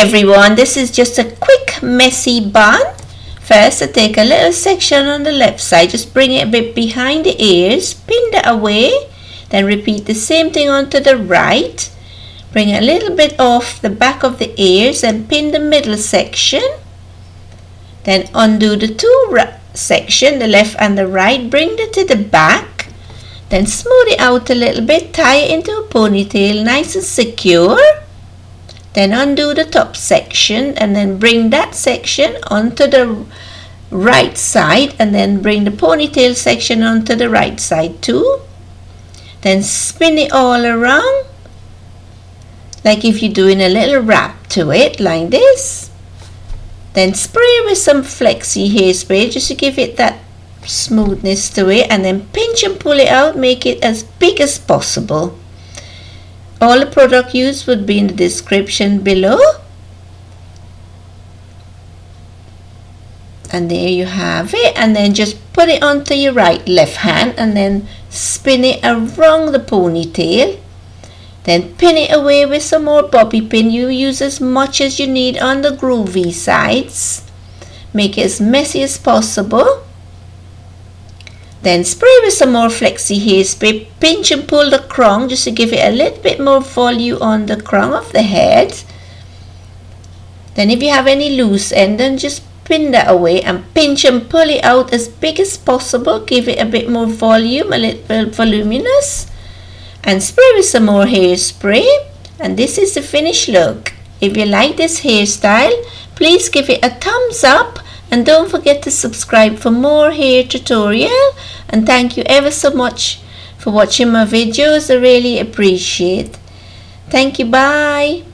everyone, this is just a quick messy bun. First I take a little section on the left side, just bring it a bit behind the ears, pin that away, then repeat the same thing onto the right. Bring a little bit off the back of the ears and pin the middle section. Then undo the two section, the left and the right, bring it to the back. Then smooth it out a little bit, tie it into a ponytail nice and secure. Then undo the top section and then bring that section onto the right side and then bring the ponytail section onto the right side too. Then spin it all around like if you're doing a little wrap to it like this. Then spray with some flexi hairspray just to give it that smoothness to it, and then pinch and pull it out, make it as big as possible. All the product used would be in the description below. And there you have it, and then just put it onto your left hand and then spin it around the ponytail. Then pin it away with some more bobby pin. You use as much as you need on the groovy sides. Make it as messy as possible. Then spray with some more flexi hairspray, pinch and pull the crown just to give it a little bit more volume on the crown of the head. Then if you have any loose end, then just pin that away and pinch and pull it out as big as possible. Give it a bit more volume, a little bit voluminous. And spray with some more hairspray. And this is the finished look. If you like this hairstyle, please give it a thumbs up. And don't forget to subscribe for more hair tutorial. And thank you ever so much for watching my videos. I really appreciate. Thank you. Bye.